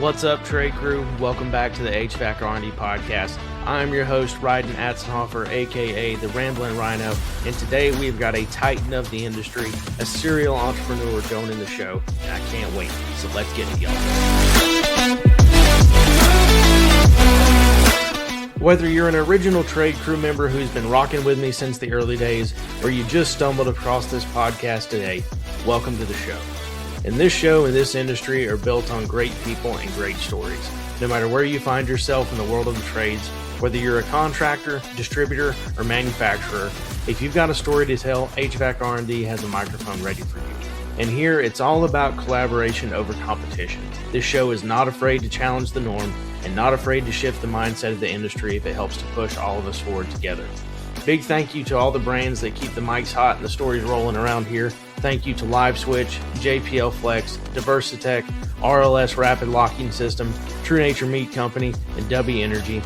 What's up, trade crew? Welcome back to the HVAC R&D podcast. I'm your host, Rhydon Atzenhoffer, aka the Ramblin Rhyno, and today we've got a titan of the industry, a serial entrepreneur joining the show, and I can't wait. So let's get it going. Whether you're an original trade crew member who's been rocking with me since the early days, or you just stumbled across this podcast today, welcome to the show. And this show and this industry are built on great people and great stories. No matter where you find yourself in the world of the trades, whether you're a contractor, distributor, or manufacturer, if you've got a story to tell, HVAC R&D has a microphone ready for you. And here, it's all about collaboration over competition. This show is not afraid to challenge the norm and not afraid to shift the mindset of the industry if it helps to push all of us forward together. Big thank you to all the brands that keep the mics hot and the stories rolling around here. Thank you to Live Switch, JPL Flex, Diversitech, RLS Rapid Locking System, True Nature Meat Company, and W Energy.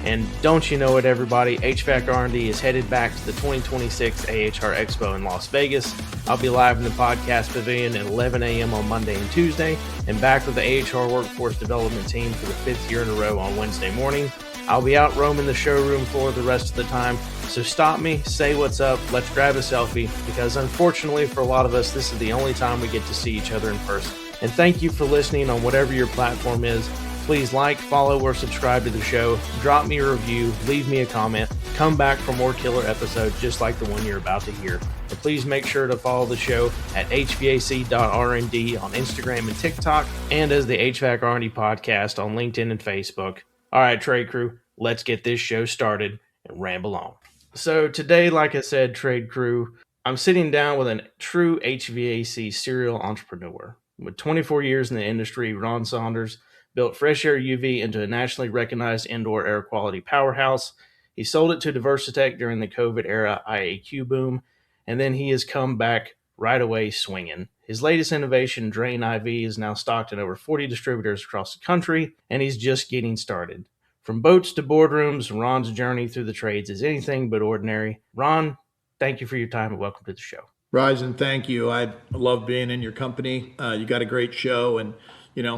And don't you know it, everybody, HVAC R&D is headed back to the 2026 AHR Expo in Las Vegas. I'll be live in the podcast pavilion at 11 a.m. on Monday and Tuesday, and back with the AHR Workforce Development Team for the 5th year in a row on Wednesday morning. I'll be out roaming the showroom floor the rest of the time, so stop me, say what's up, let's grab a selfie, because unfortunately for a lot of us, this is the only time we get to see each other in person. And thank you for listening on whatever your platform is. Please like, follow, or subscribe to the show, drop me a review, leave me a comment, come back for more killer episodes just like the one you're about to hear. And please make sure to follow the show at hvac.rnd on Instagram and TikTok, and as the HVAC R&D podcast on LinkedIn and Facebook. All right, trade crew, let's get this show started and ramble on. So today, like I said, trade crew, I'm sitting down with a true HVAC serial entrepreneur. With 24 years in the industry, Ron Saunders built Fresh Aire UV into a nationally recognized indoor air quality powerhouse. He sold it to Diversitech during the COVID era IAQ boom, and then he has come back right away swinging. His latest innovation, DrainIV, is now stocked in over 40 distributors across the country, and he's just getting started. From boats to boardrooms, Ron's journey through the trades is anything but ordinary. Ron, thank you for your time and welcome to the show. Rhydon, thank you. I love being in your company. You got a great show, and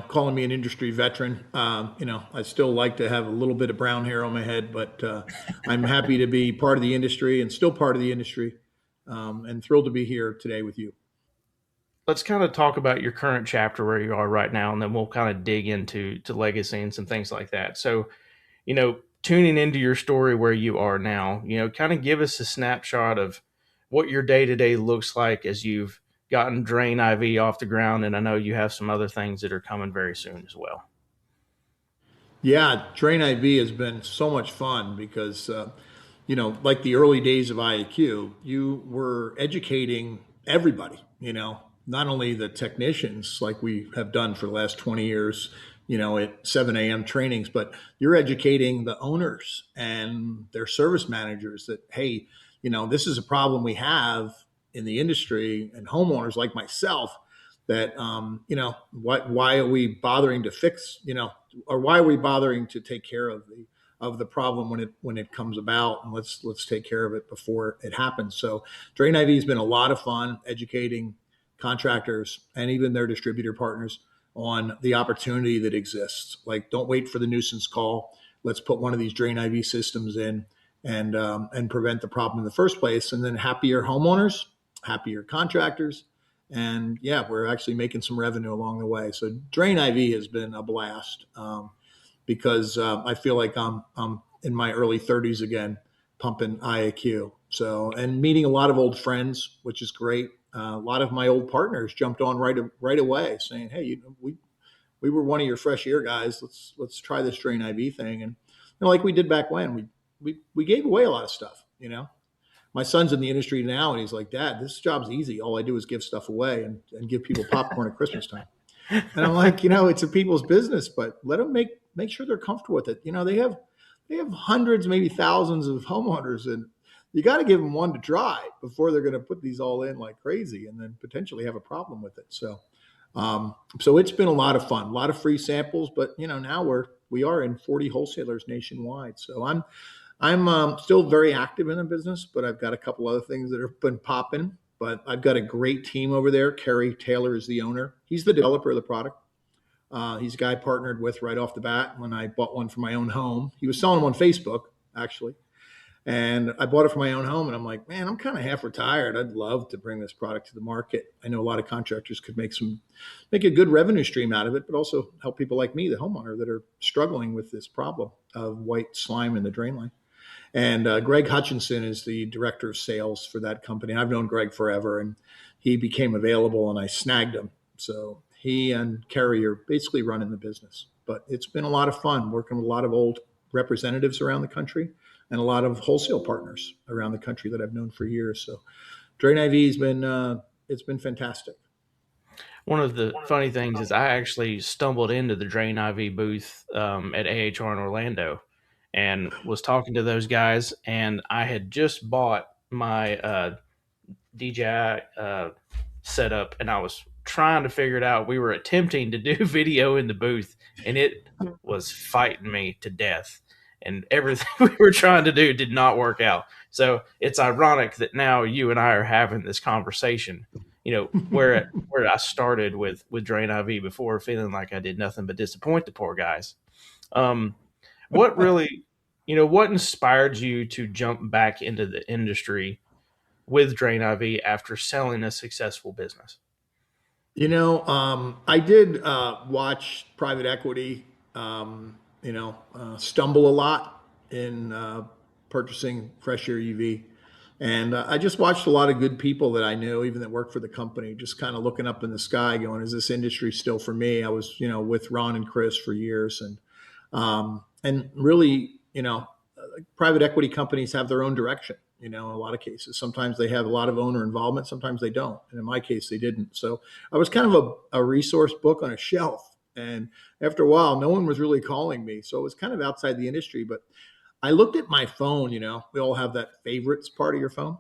calling me an industry veteran. I still like to have a little bit of brown hair on my head, but I'm happy to be part of the industry and still part of the industry, and thrilled to be here today with you. Let's kind of talk about your current chapter where you are right now, and then we'll kind of dig into legacy and some things like that. So, tuning into your story where you are now, kind of give us a snapshot of what your day-to-day looks like as you've gotten DrainIV off the ground, and I know you have some other things that are coming very soon as well. Yeah, DrainIV has been so much fun because, like the early days of IAQ, you were educating everybody, not only the technicians like we have done for the last 20 years, at 7 a.m. trainings, but you're educating the owners and their service managers that, hey, this is a problem we have in the industry, and homeowners like myself that, why are we bothering to fix, or why are we bothering to take care of the problem when it comes about, and let's take care of it before it happens. So DrainIV has been a lot of fun educating contractors and even their distributor partners on the opportunity that exists. Like, don't wait for the nuisance call. Let's put one of these DrainIV systems in and prevent the problem in the first place. And then happier homeowners, happier contractors. And yeah, we're actually making some revenue along the way. So DrainIV has been a blast because I feel like I'm in my early 30s again, pumping IAQ. So, and meeting a lot of old friends, which is great. A lot of my old partners jumped on right away, saying, "Hey, we were one of your Fresh Aire guys. Let's try this DrainIV thing." And like we did back when, we gave away a lot of stuff. My son's in the industry now, and he's like, "Dad, this job's easy. All I do is give stuff away and give people popcorn at Christmas time." And I'm like, it's a people's business, but let them make sure they're comfortable with it. They have hundreds, maybe thousands of homeowners, and you got to give them one to try before they're going to put these all in like crazy and then potentially have a problem with it. So it's been a lot of fun, a lot of free samples, but now we are in 40 wholesalers nationwide. So I'm still very active in the business, but I've got a couple other things that have been popping, but I've got a great team over there. Kerry Taylor is the owner. He's the developer of the product. He's a guy I partnered with right off the bat when I bought one for my own home. He was selling them on Facebook, actually. And I bought it for my own home, and I'm like, man, I'm kind of half retired. I'd love to bring this product to the market. I know a lot of contractors could make a good revenue stream out of it, but also help people like me, the homeowner, that are struggling with this problem of white slime in the drain line. And Greg Hutchinson is the director of sales for that company. I've known Greg forever, and he became available, and I snagged him. So he and Kerry are basically running the business. But it's been a lot of fun working with a lot of old representatives around the country and a lot of wholesale partners around the country that I've known for years. So DrainIV has been it's been fantastic. One of the funny things is I actually stumbled into the DrainIV booth at AHR in Orlando and was talking to those guys, and I had just bought my DJI setup, and I was trying to figure it out. We were attempting to do video in the booth, and it was fighting me to death. And everything we were trying to do did not work out. So it's ironic that now you and I are having this conversation. Where I started with DrainIV before, feeling like I did nothing but disappoint the poor guys. What really, what inspired you to jump back into the industry with DrainIV after selling a successful business? I did watch private equity, stumble a lot in purchasing Fresh Aire UV. And I just watched a lot of good people that I knew, even that worked for the company, just kind of looking up in the sky going, is this industry still for me? I was, with Ron and Chris for years. And really, private equity companies have their own direction, in a lot of cases. Sometimes they have a lot of owner involvement. Sometimes they don't. And in my case, they didn't. So I was kind of a resource book on a shelf. And after a while, no one was really calling me. So it was kind of outside the industry. But I looked at my phone, we all have that favorites part of your phone.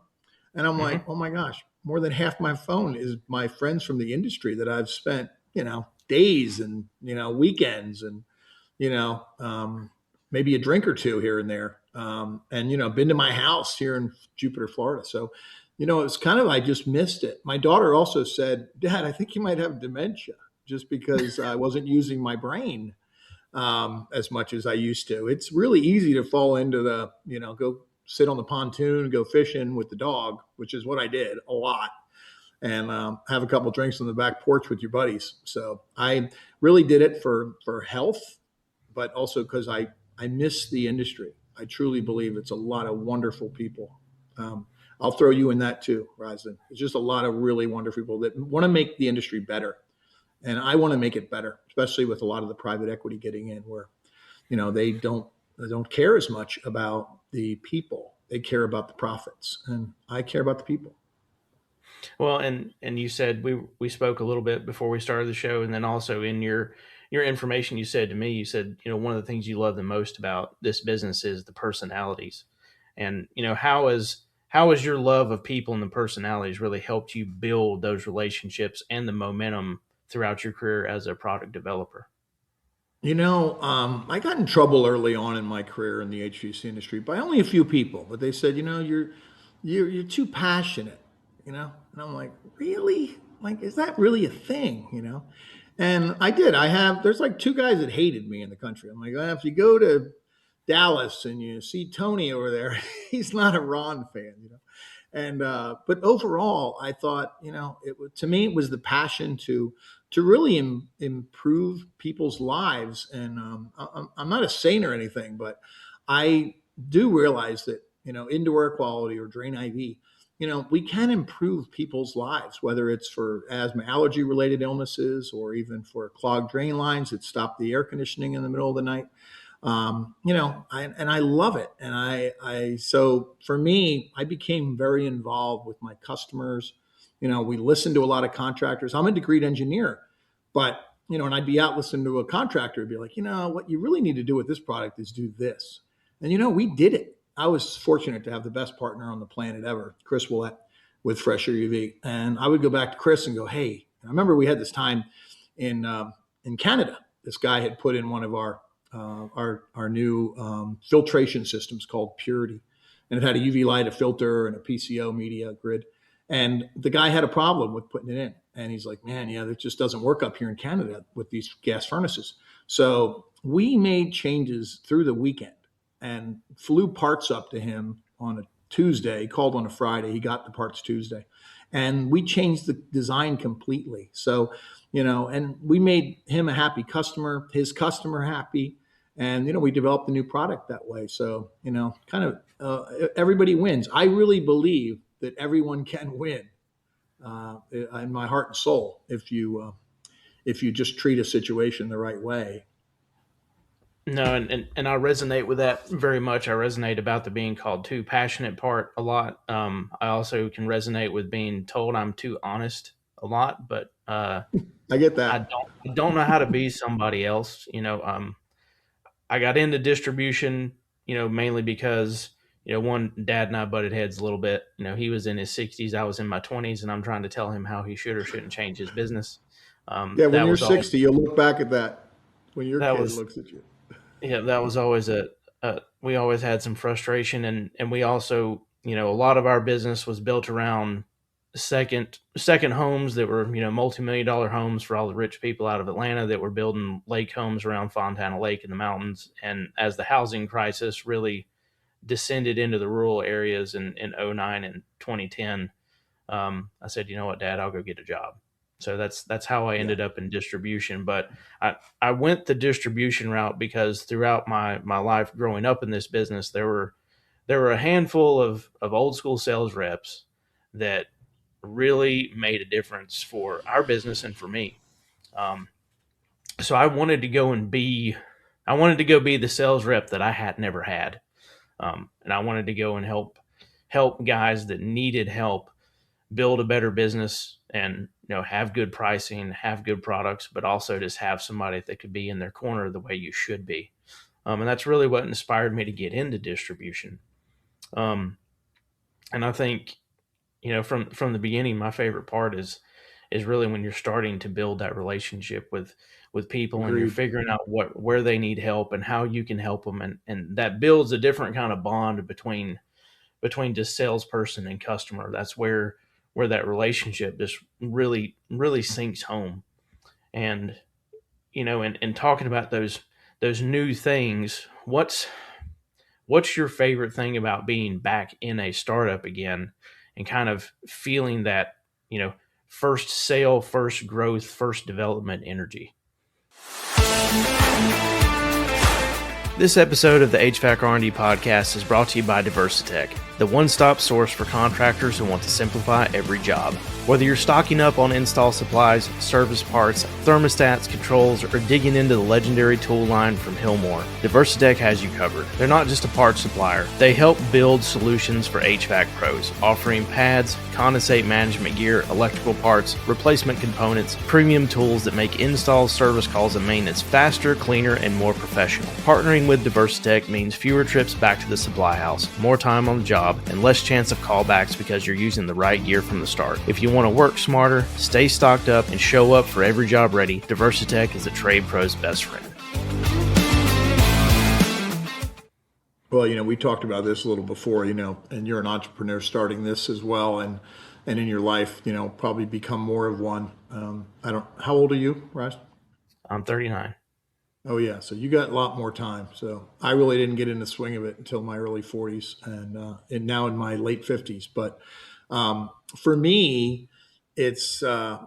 And I'm like, oh my gosh, more than half my phone is my friends from the industry that I've spent, days and, weekends and, maybe a drink or two here and there. And, been to my house here in Jupiter, Florida. So, it's kind of, I just missed it. My daughter also said, Dad, I think you might have dementia just because I wasn't using my brain as much as I used to. It's really easy to fall into the, go sit on the pontoon, go fishing with the dog, which is what I did a lot, and have a couple drinks on the back porch with your buddies. So I really did it for health, but also because I miss the industry. I truly believe it's a lot of wonderful people. I'll throw you in that too, Rhydon. It's just a lot of really wonderful people that want to make the industry better. And I want to make it better, especially with a lot of the private equity getting in where, they don't care as much about the people. They care about the profits. And I care about the people. Well, and you said we spoke a little bit before we started the show, and then also in your information you said to me, you said, one of the things you love the most about this business is the personalities. And, how has your love of people and the personalities really helped you build those relationships and the momentum throughout your career as a product developer? I got in trouble early on in my career in the HVAC industry by only a few people, but they said, you're too passionate, and I'm like, really? Like, is that really a thing, And I did. There's like two guys that hated me in the country. I'm like, if you go to Dallas and you see Tony over there, he's not a Ron fan, And but overall, I thought, to me, it was the passion to really improve people's lives. And I'm not a saint or anything, but I do realize that indoor air quality or DrainIV, we can improve people's lives, whether it's for asthma, allergy related illnesses, or even for clogged drain lines that stop the air conditioning in the middle of the night. I love it. And so for me, I became very involved with my customers. We listened to a lot of contractors. I'm a degreed engineer, but, and I'd be out listening to a contractor and be like, what you really need to do with this product is do this. And, we did it. I was fortunate to have the best partner on the planet ever, Chris Willett with Fresh Aire UV. And I would go back to Chris and go, hey, I remember we had this time in Canada. This guy had put in one of our new filtration systems called Purity. And it had a UV light, a filter, and a PCO media grid. And the guy had a problem with putting it in. And he's like, man, yeah, that just doesn't work up here in Canada with these gas furnaces. So we made changes through the weekend and flew parts up to him on a Tuesday. He called on a Friday. He got the parts Tuesday. And we changed the design completely. So, and we made him a happy customer, his customer happy. And, we developed a new product that way. So, kind of everybody wins. I really believe that everyone can win in my heart and soul if you just treat a situation the right way. No, and I resonate with that very much. I resonate about the being called too passionate part a lot. I also can resonate with being told I'm too honest a lot, but I get I that. don't know how to be somebody else. I got into distribution, mainly because, one, dad and I butted heads a little bit. He was in his 60s, I was in my 20s, and I'm trying to tell him how he should or shouldn't change his business. Yeah, when That you're was all. 60, you'll look back at that when your That kid was looks at you. Yeah, that was always we always had some frustration, and we also, a lot of our business was built around second homes that were, multi-million dollar homes for all the rich people out of Atlanta that were building lake homes around Fontana Lake in the mountains. And as the housing crisis really descended into the rural areas in '09 and 2010, I said, you know what, Dad, I'll go get a job. So that's how I Yeah, ended up in distribution. But I went the distribution route because throughout my life growing up in this business, there were a handful of old school sales reps that really made a difference for our business and for me. Um, so I wanted to go be the sales rep that I had never had, and I wanted to go and help guys that needed help build a better business and, have good pricing, have good products, but also just have somebody that could be in their corner the way you should be. And that's really what inspired me to get into distribution. Um, and I think, from the beginning, my favorite part is really when you're starting to build that relationship with people, and you're agreed. figuring out where they need help and how you can help them, and that builds a different kind of bond between just salesperson and customer. That's where that relationship just really sinks home. And, and talking about those new things, what's your favorite thing about being back in a startup again and kind of feeling that, first sale, first growth, first development energy? This episode of the HVAC R&D podcast is brought to you by Diversitech, the one-stop source for contractors who want to simplify every job. Whether you're stocking up on install supplies, service parts, thermostats, controls, or digging into the legendary tool line from Hillmore, Diversitech has you covered. They're not just a parts supplier. They help build solutions for HVAC pros, offering pads, condensate management gear, electrical parts, replacement components, premium tools that make installs, service calls, and maintenance faster, cleaner, and more professional. Partnering with Diversitech means fewer trips back to the supply house, more time on the job, and less chance of callbacks because you're using the right gear from the start. If you want to work smarter, stay stocked up, and show up for every job ready, Diversitech is a trade pro's best friend. Well, we talked about this a little before, and you're an entrepreneur starting this as well, and in your life, probably become more of one. How old are you, Russ? I'm 39. Oh yeah, so you got a lot more time. So I really didn't get in the swing of it until my early 40s, and now in my late 50s. But for me, it's I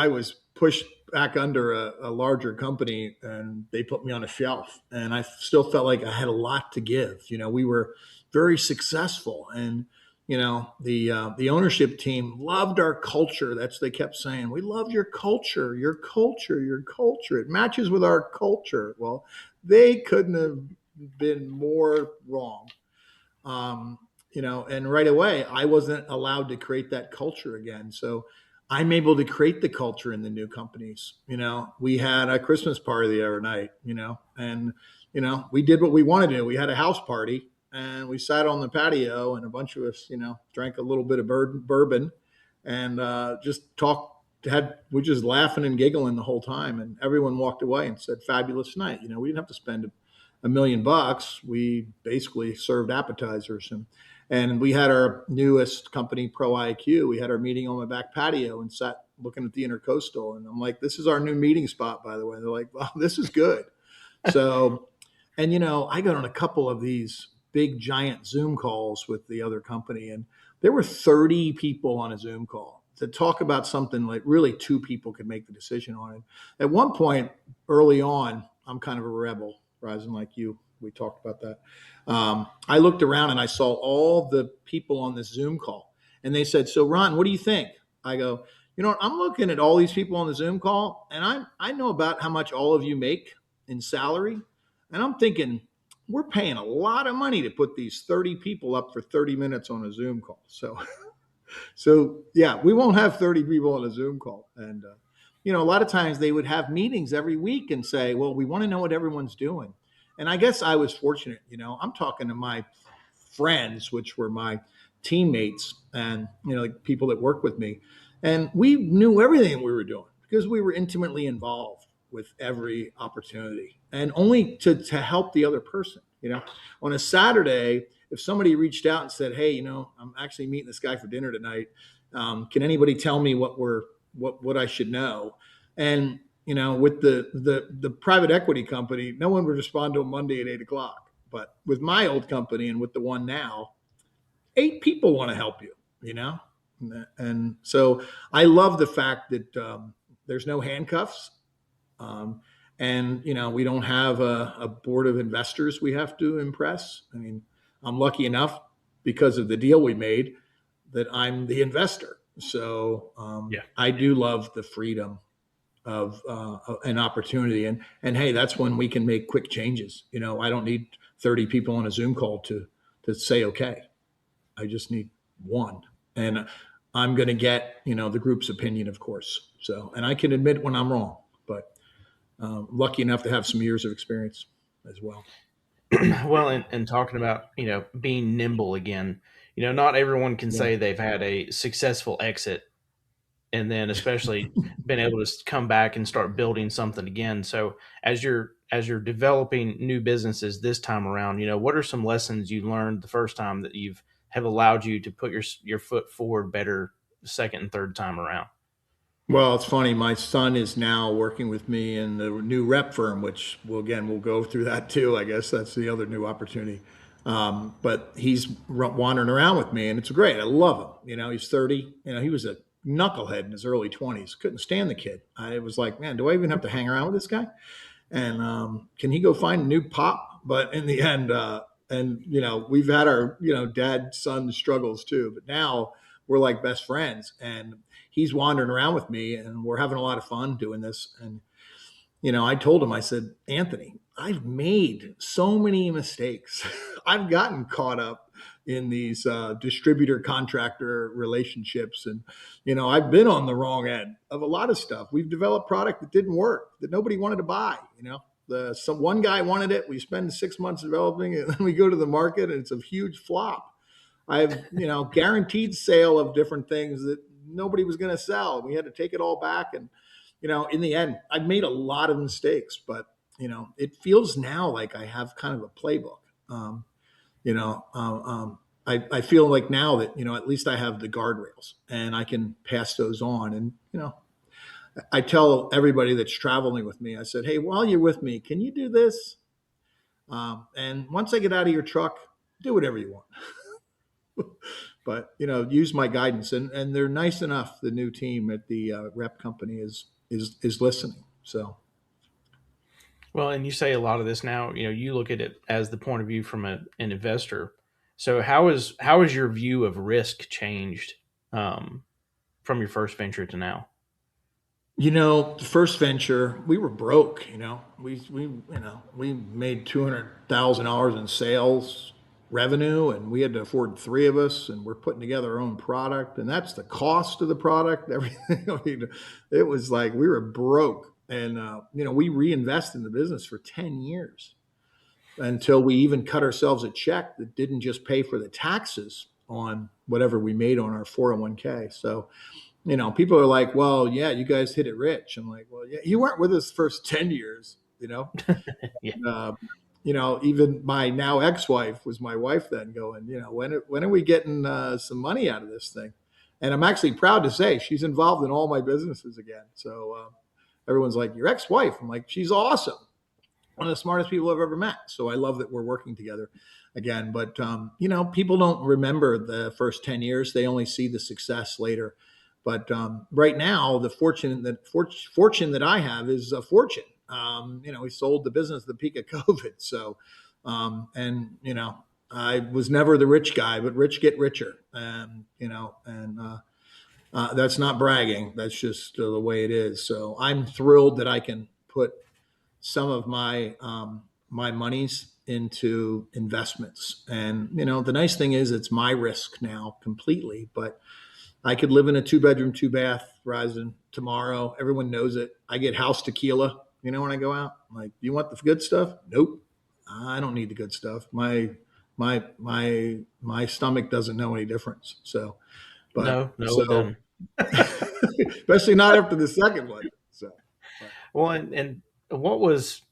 was pushed back under a larger company, and they put me on a shelf, and I still felt like I had a lot to give. We were very successful, and the ownership team loved our culture. They kept saying, we love your culture, your culture, your culture. It matches with our culture. Well, they couldn't have been more wrong. And right away, I wasn't allowed to create that culture again. So I'm able to create the culture in the new companies. We had a Christmas party the other night, and, we did what we wanted to do. We had a house party, and we sat on the patio, and a bunch of us, drank a little bit of bourbon and just talked. We're just laughing and giggling the whole time. And everyone walked away and said, fabulous night. We didn't have to spend $1 million. We basically served appetizers, And we had our newest company, ProIAQ. We had our meeting on my back patio and sat looking at the intercoastal. And I'm like, this is our new meeting spot, by the way. They're like, wow, this is good. So, and I got on a couple of these big giant Zoom calls with the other company, and there were 30 people on a Zoom call to talk about something like really two people could make the decision on it. At one point early on, I'm kind of a rebel, rising like you. We talked about that. I looked around and I saw all the people on this Zoom call, and they said, "So Ron, what do you think?" I go, I'm looking at all these people on the Zoom call, and I know about how much all of you make in salary, and I'm thinking we're paying a lot of money to put these 30 people up for 30 minutes on a Zoom call. So yeah, we won't have 30 people on a Zoom call. And, a lot of times they would have meetings every week and say, well, we want to know what everyone's doing. And I guess I was fortunate, I'm talking to my friends, which were my teammates and, like people that work with me. And we knew everything we were doing because we were intimately involved with every opportunity and only to help the other person. On a Saturday, if somebody reached out and said, hey, I'm actually meeting this guy for dinner tonight. Can anybody tell me what I should know? And, with the private equity company, no one would respond to a Monday at 8:00. But with my old company and with the one now, 8 people want to help you, And so I love the fact that there's no handcuffs. And, we don't have a board of investors we have to impress. I mean, I'm lucky enough because of the deal we made that I'm the investor. So I do love the freedom of an opportunity. And hey, that's when we can make quick changes. I don't need 30 people on a Zoom call to say, okay, I just need one. And I'm going to get, the group's opinion, of course. So, and I can admit when I'm wrong, but lucky enough to have some years of experience as well. Well, and talking about, being nimble again, not everyone can say they've had a successful exit and then especially been able to come back and start building something again. So as you're developing new businesses this time around, what are some lessons you learned the first time that have allowed you to put your foot forward better the second and third time around? Well, it's funny. My son is now working with me in the new rep firm, which we'll go through that too. I guess that's the other new opportunity. But he's wandering around with me, and it's great. I love him. He's 30. He was a knucklehead in his early 20s. Couldn't stand the kid. I was like, man, do I even have to hang around with this guy? And can he go find a new pop? But in the end, we've had our dad son struggles too. But now we're like best friends, and he's wandering around with me, and we're having a lot of fun doing this. And I told him, I said, Anthony, I've made so many mistakes. I've gotten caught up in these distributor contractor relationships. And, I've been on the wrong end of a lot of stuff. We've developed product that didn't work, that nobody wanted to buy. One guy wanted it. We spend 6 months developing it, and then we go to the market and it's a huge flop. I've, guaranteed sale of different things that nobody was going to sell. We had to take it all back. And, in the end, I've made a lot of mistakes, but, it feels now like I have kind of a playbook. I feel like now that, at least I have the guardrails and I can pass those on. And, I tell everybody that's traveling with me, I said, hey, while you're with me, can you do this? And once I get out of your truck, do whatever you want. But, use my guidance, and they're nice enough. The new team at the rep company is listening. So. Well, and you say a lot of this now, you look at it as the point of view from an investor. So how is your view of risk changed from your first venture to now? The first venture, we were broke. We made $200,000 in sales revenue, and we had to afford 3 of us, and we're putting together our own product, and that's the cost of the product. Everything. I mean, it was like we were broke, and we reinvested in the business for 10 years until we even cut ourselves a check that didn't just pay for the taxes on whatever we made on our 401k. So. People are like, well, yeah, you guys hit it rich. I'm like, well, yeah, you weren't with us the first 10 years, Yeah. even my now ex-wife was my wife then going, when are we getting some money out of this thing? And I'm actually proud to say she's involved in all my businesses again. So everyone's like, your ex-wife. I'm like, she's awesome. One of the smartest people I've ever met. So I love that we're working together again. But, people don't remember the first 10 years. They only see the success later. But right now, the fortune that I have is a fortune. We sold the business at the peak of COVID. So, I was never the rich guy, but rich get richer. That's not bragging. That's just the way it is. So I'm thrilled that I can put some of my my monies into investments. And, the nice thing is it's my risk now completely, but I could live in a 2-bedroom, 2-bath Rhydon tomorrow. Everyone knows it. I get house tequila, when I go out. I'm like, you want the good stuff? Nope. I don't need the good stuff. My stomach doesn't know any difference. So, No, it doesn't. Especially not after the second one. So, well, and what was,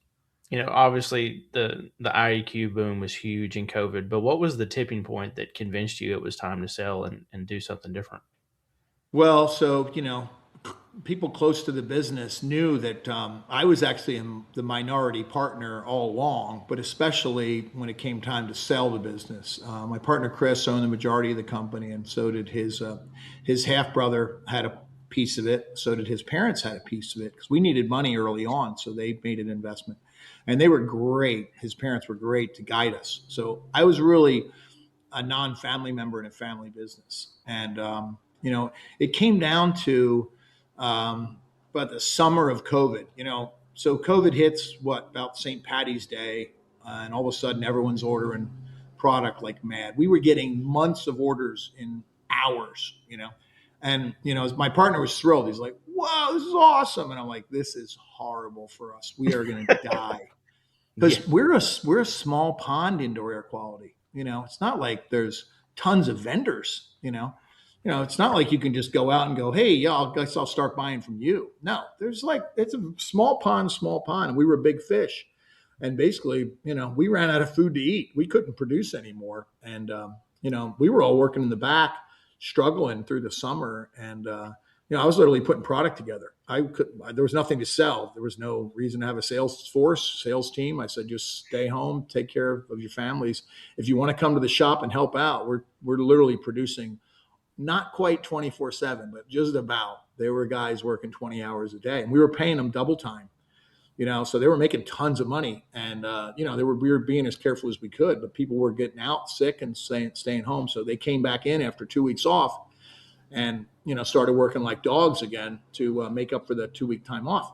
obviously the IAQ boom was huge in COVID, but what was the tipping point that convinced you it was time to sell and do something different? Well, so, people close to the business knew that I was actually the minority partner all along, but especially when it came time to sell the business. My partner, Chris, owned the majority of the company, and so did his half-brother had a piece of it. So did his parents had a piece of it, because we needed money early on, so they made an investment. And they were great. His parents were great to guide us. So I was really a non-family member in a family business. And, it came down to about the summer of COVID, so COVID hits about St. Patty's Day, and all of a sudden everyone's ordering product like mad. We were getting months of orders in hours, and, my partner was thrilled. He's like, wow, this is awesome. And I'm like, this is horrible for us. We are going to die. Because we're a small pond indoor air quality. It's not like there's tons of vendors, it's not like you can just go out and go, hey, yeah, I guess I'll start buying from you. No, it's a small pond. And we were big fish. And basically, we ran out of food to eat. We couldn't produce anymore. And, we were all working in the back, struggling through the summer. And, I was literally putting product together. There was nothing to sell. There was no reason to have a sales team. I said, just stay home, take care of your families. If you want to come to the shop and help out, we're literally producing not quite 24/7, but just about. There were guys working 20 hours a day, and we were paying them double time, so they were making tons of money. And, we were being as careful as we could, but people were getting out sick and staying home. So they came back in after 2 weeks off and, started working like dogs again to make up for the 2-week time off.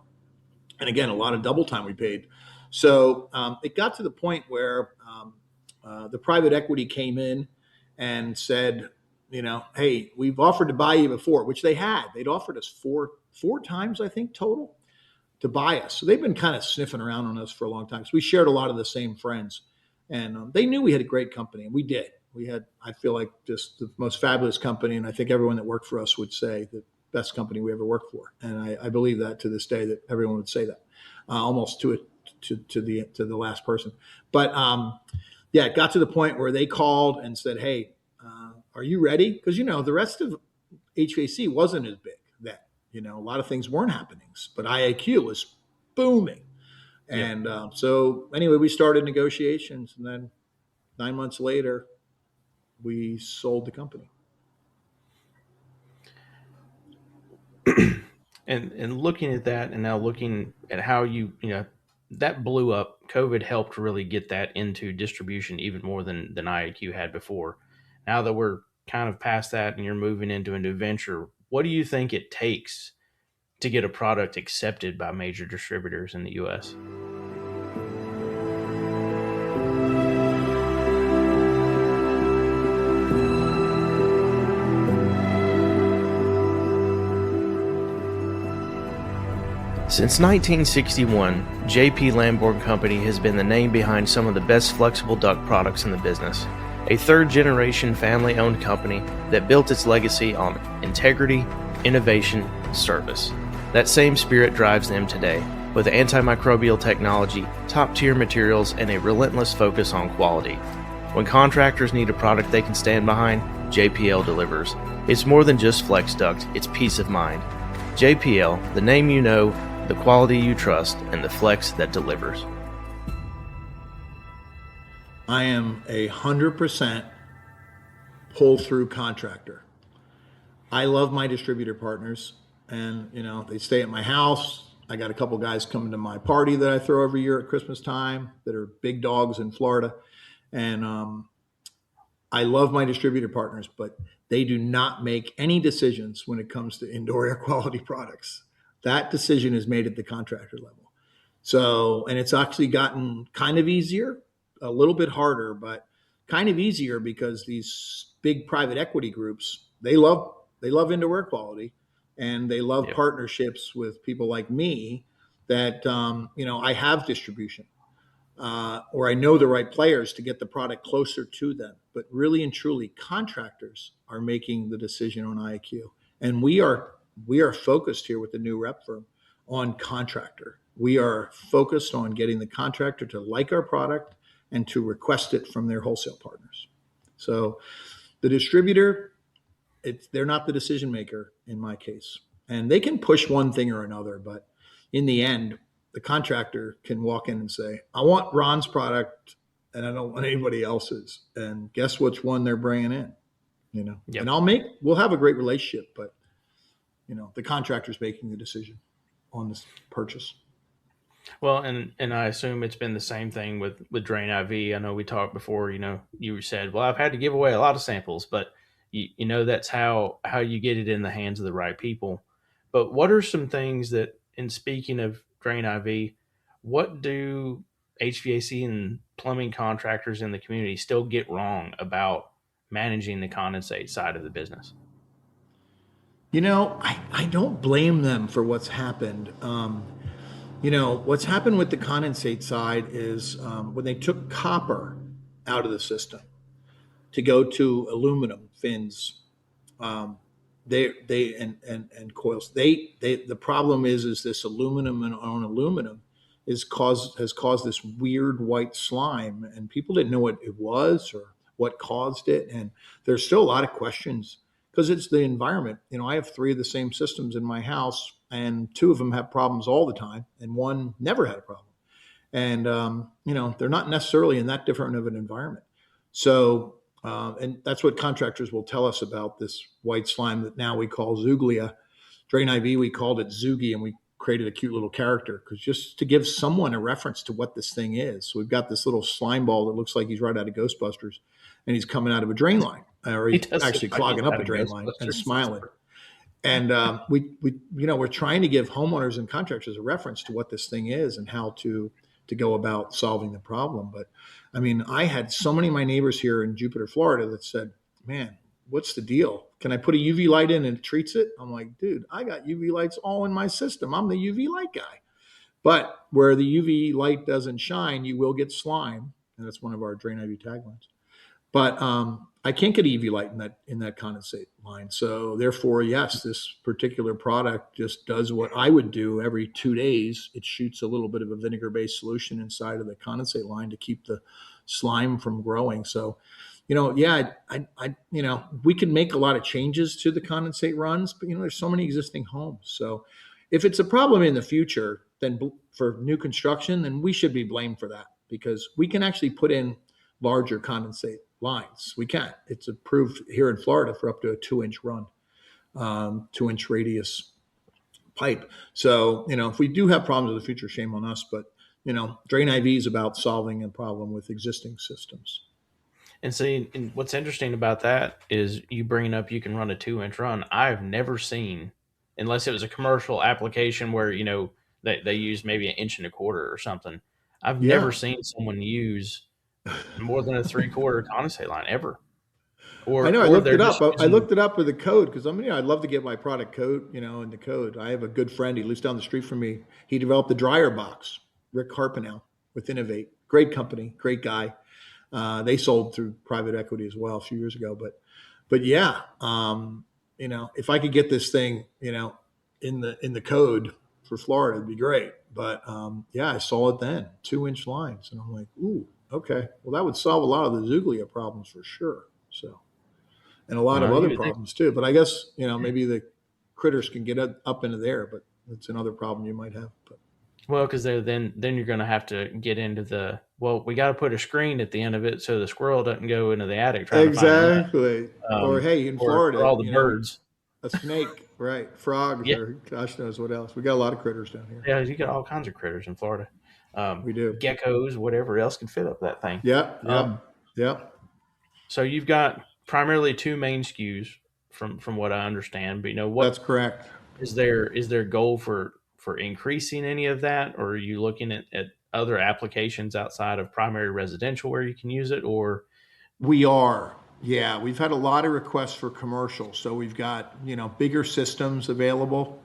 And again, a lot of double time we paid. So it got to the point where the private equity came in and said, hey, we've offered to buy you before, which they had. They'd offered us four times, I think, total to buy us. So they've been kind of sniffing around on us for a long time. So we shared a lot of the same friends, and they knew we had a great company, and we did. We had, I feel like, just the most fabulous company, and I think everyone that worked for us would say the best company we ever worked for. And I believe that to this day, that everyone would say that, almost to the last person. But it got to the point where they called and said, hey, are you ready? Because, the rest of HVAC wasn't as big then. A lot of things weren't happening, but IAQ was booming. And so anyway, we started negotiations, and then 9 months later, we sold the company. And looking at that, and now looking at how that blew up, COVID helped really get that into distribution even more than IAQ had before. Now that we're kind of past that and you're moving into a new venture, what do you think it takes to get a product accepted by major distributors in the U.S.? Since 1961, J.P. Lamborn Company has been the name behind some of the best flexible duct products in the business. A third-generation family-owned company that built its legacy on integrity, innovation, service. That same spirit drives them today, with antimicrobial technology, top-tier materials, and a relentless focus on quality. When contractors need a product they can stand behind, JPL delivers. It's more than just flex duct, it's peace of mind. JPL, the name you know, the quality you trust, and the flex that delivers. I am 100% pull-through contractor. I love my distributor partners, and they stay at my house. I got a couple guys coming to my party that I throw every year at Christmas time that are big dogs in Florida. And I love my distributor partners, but they do not make any decisions when it comes to indoor air quality products. That decision is made at the contractor level. So, and it's actually gotten kind of easier, a little bit harder, but kind of easier because these big private equity groups, they love indoor air quality, and they love partnerships with people like me that, I have distribution. Or I know the right players to get the product closer to them. But really and truly, contractors are making the decision on IAQ. And we are focused here with the new rep firm on contractor. We are focused on getting the contractor to like our product and to request it from their wholesale partners. So the distributor, they're not the decision maker in my case. And they can push one thing or another, but in the end, the contractor can walk in and say, I want Ron's product and I don't want anybody else's. And guess which one they're bringing in, and we'll have a great relationship, but the contractor's making the decision on this purchase. Well, and I assume it's been the same thing with DrainIV. I know we talked before, you said, well, I've had to give away a lot of samples, but that's how you get it in the hands of the right people. But what are some things that, in speaking of DrainIV, what do HVAC and plumbing contractors in the community still get wrong about managing the condensate side of the business? I don't blame them for what's happened. What's happened with the condensate side is when they took copper out of the system to go to aluminum fins, they and coils. The problem is this aluminum on aluminum has caused this weird white slime, and people didn't know what it was or what caused it. And there's still a lot of questions because it's the environment. I have 3 of the same systems in my house, and 2 of them have problems all the time, and 1 never had a problem. And they're not necessarily in that different of an environment. So, and that's what contractors will tell us about this white slime that now we call Zuglia. DrainIV, we called it Zugi, and we created a cute little character because just to give someone a reference to what this thing is. So we've got this little slime ball that looks like he's right out of Ghostbusters, and he's coming out of a drain line, or he's actually clogging up a drain line and smiling. And we're trying to give homeowners and contractors a reference to what this thing is and how to go about solving the problem. But I mean, I had so many of my neighbors here in Jupiter, Florida that said, man, what's the deal? Can I put a UV light in and it treats it? I'm like, dude, I got UV lights all in my system. I'm the UV light guy. But where the UV light doesn't shine, you will get slime. And that's one of our DrainIV taglines. But I can't get EV light in that condensate line. So therefore, yes, this particular product just does what I would do every 2 days. It shoots a little bit of a vinegar-based solution inside of the condensate line to keep the slime from growing. So, we can make a lot of changes to the condensate runs, but there's so many existing homes. So if it's a problem in the future, then for new construction, then we should be blamed for that because we can actually put in larger condensate lines. We can. It's approved here in Florida for up to a 2-inch run, 2-inch radius pipe. So, if we do have problems in the future, shame on us. But, DrainIV is about solving a problem with existing systems. And see, and what's interesting about that is you bringing up you can run a 2-inch run. I've never seen, unless it was a commercial application where, they use maybe 1.25 inches or something. I've never seen someone use more than a 3/4 condensate line ever. I know. I looked it up. I looked it up with the code because I'd love to get my product code, in the code. I have a good friend. He lives down the street from me. He developed the dryer box, Rick Harpenow with Innovate. Great company, great guy. They sold through private equity as well a few years ago. But yeah, if I could get this thing, in the code for Florida, it'd be great. But yeah, I saw it then, 2-inch lines, and I'm like, ooh, okay. Well, that would solve a lot of the Zuglia problems for sure. So, and a lot of Well, you other would think, problems too. But I guess, maybe the critters can get up into there, but it's another problem you might have. But well, because then you're going to have to get into we got to put a screen at the end of it so the squirrel doesn't go into the attic trying to find nut, exactly. Or hey, in or Florida, all the birds. a snake, right? Frogs, Yeah, or gosh knows what else. We got a lot of critters down here. yeah, you got all kinds of critters in Florida. We do. Geckos, whatever else can fit up that thing. Yeah. So you've got primarily two main SKUs from what I understand. But That's what correct. is there a goal for increasing any of that, or are you looking at other applications outside of primary residential where you can use it, or We are. Yeah, we've had a lot of requests for commercial. So we've got, bigger systems available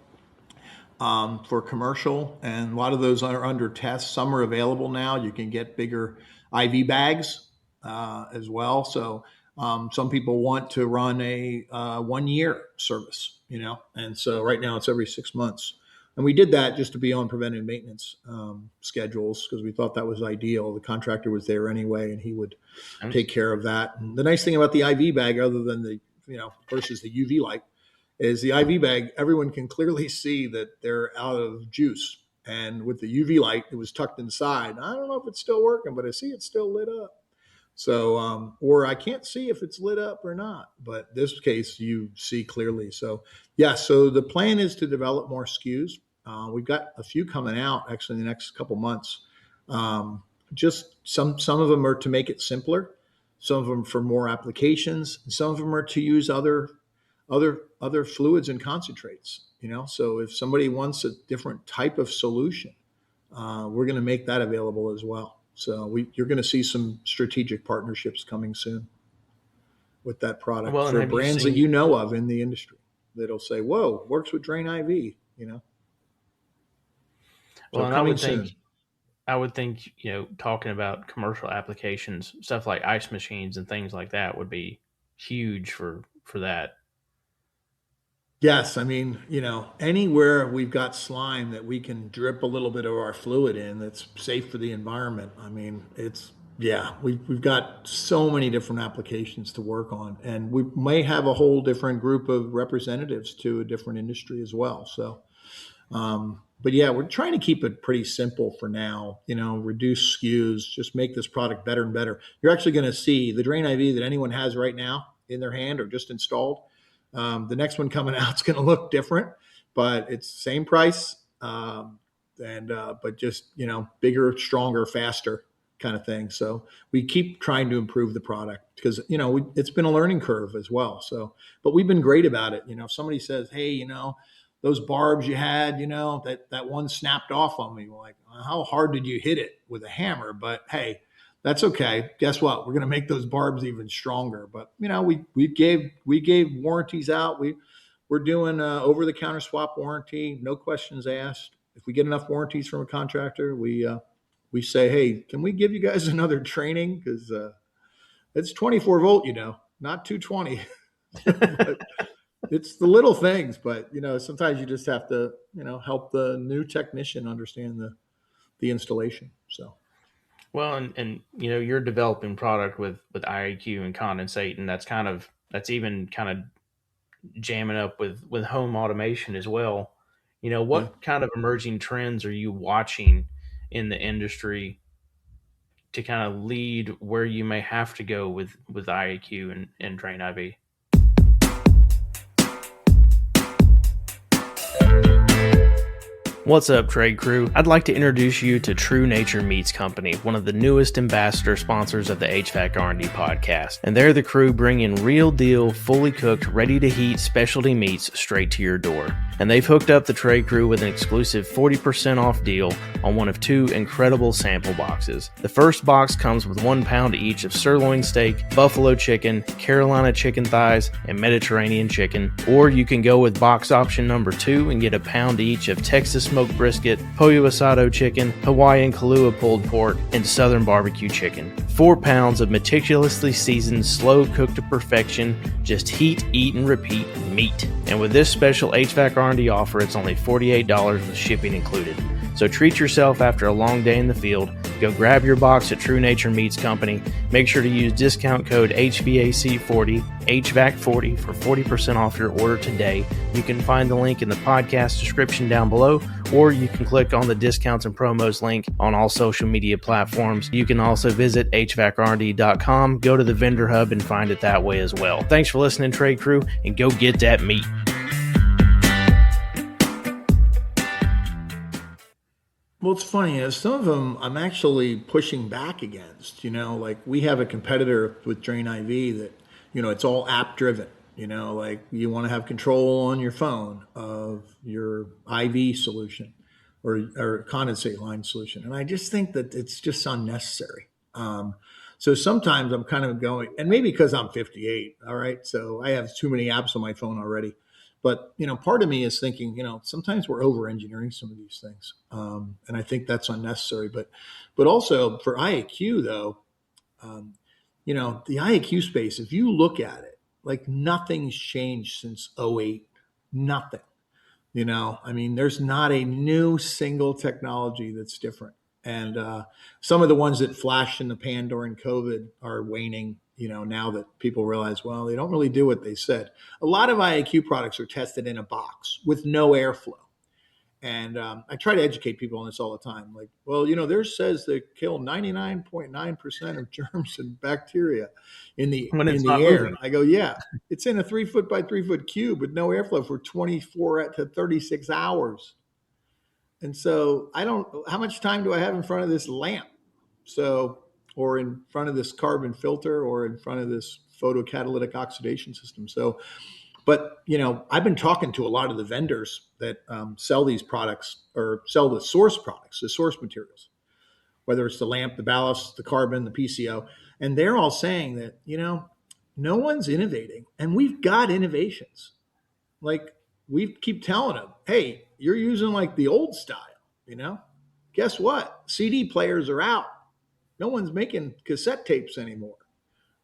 for commercial, and a lot of those are under test. Some are available now. You can get bigger IV bags as well. So some people want to run a 1-year service, and so right now it's every 6 months. And we did that just to be on preventive maintenance schedules because we thought that was ideal. The contractor was there anyway, and he would take care of that. And the nice thing about the IV bag, other than the, versus the UV light, is the IV bag, everyone can clearly see that they're out of juice. And with the UV light, it was tucked inside. I don't know if it's still working, but I see it's still lit up. So, or I can't see if it's lit up or not, but this case you see clearly. So yeah, so the plan is to develop more SKUs. We've got a few coming out actually in the next couple months. Just some of them are to make it simpler. Some of them for more applications. And some of them are to use other fluids and concentrates, so if somebody wants a different type of solution, we're going to make that available as well. So you're going to see some strategic partnerships coming soon with that product for brands that you know of in the industry that'll say, whoa, works with DrainIV, So well, and I would think, talking about commercial applications, stuff like ice machines and things like that would be huge for that. Yes, I mean, anywhere we've got slime that we can drip a little bit of our fluid in that's safe for the environment. I mean, we've got so many different applications to work on, and we may have a whole different group of representatives to a different industry as well. So, but yeah, we're trying to keep it pretty simple for now, reduce SKUs, just make this product better and better. You're actually going to see the DrainIV that anyone has right now in their hand or just installed. The next one coming out is going to look different, but it's the same price, but just, bigger, stronger, faster kind of thing. So we keep trying to improve the product because, it's been a learning curve as well. So, but we've been great about it. If somebody says, hey, those barbs you had, that one snapped off on me. We're like, how hard did you hit it with a hammer? But hey, that's okay. Guess what? We're going to make those barbs even stronger. But we gave warranties out. We're doing over the counter swap warranty, no questions asked. If we get enough warranties from a contractor, we say, hey, can we give you guys another training? Because it's 24 volt, not 220. But it's the little things. But sometimes you just have to help the new technician understand the installation. So. Well, and you're developing product with IAQ and condensate, and that's even kind of jamming up with home automation as well. What kind of emerging trends are you watching in the industry to kind of lead where you may have to go with IAQ and DrainIV? What's up, trade crew? I'd like to introduce you to True Nature Meats Company, one of the newest ambassador sponsors of the HVAC R&D podcast. And they're the crew bringing real deal, fully cooked, ready to heat specialty meats straight to your door. And they've hooked up the trade crew with an exclusive 40% off deal on one of 2 incredible sample boxes. The first box comes with 1 pound each of sirloin steak, buffalo chicken, Carolina chicken thighs, and Mediterranean chicken. Or you can go with box option number 2 and get 1 pound each of Texas smoked brisket, pollo asado chicken, Hawaiian Kahlua pulled pork, and southern barbecue chicken. 4 pounds of meticulously seasoned, slow cooked to perfection, just heat, eat, and repeat meat. And with this special HVAC R&D offer, it's only $48 with shipping included. So treat yourself after a long day in the field. Go grab your box at True Nature Meats Company. Make sure to use discount code HVAC40, HVAC40 for 40% off your order today. You can find the link in the podcast description down below, or you can click on the discounts and promos link on all social media platforms. You can also visit HVACRD.com, go to the vendor hub, and find it that way as well. Thanks for listening, Trade Crew, and go get that meat. Well, it's funny, some of them I'm actually pushing back against, like we have a competitor with DrainIV that, it's all app driven, like you want to have control on your phone of your IV solution or condensate line solution. And I just think that it's just unnecessary. So sometimes I'm kind of going, and maybe because I'm 58, all right, so I have too many apps on my phone already. But, part of me is thinking, sometimes we're over engineering some of these things. And I think that's unnecessary. But also for IAQ, though, the IAQ space, if you look at it, like nothing's changed since '08, nothing. There's not a new single technology that's different. And some of the ones that flashed in the pan during COVID are waning, now that people realize, well, they don't really do what they said. A lot of IAQ products are tested in a box with no airflow. And I try to educate people on this all the time. Like, well, theirs says they kill 99.9% of germs and bacteria in the air. Moving. I go, yeah, it's in a 3 foot by 3 foot cube with no airflow for 24 to 36 hours. And so how much time do I have in front of this lamp? Or in front of this carbon filter or in front of this photocatalytic oxidation system. So, but, I've been talking to a lot of the vendors that sell these products or sell the source products, the source materials, whether it's the lamp, the ballast, the carbon, the PCO. And they're all saying that, no one's innovating. And we've got innovations. Like we keep telling them, hey, you're using like the old style, guess what? CD players are out. No one's making cassette tapes anymore.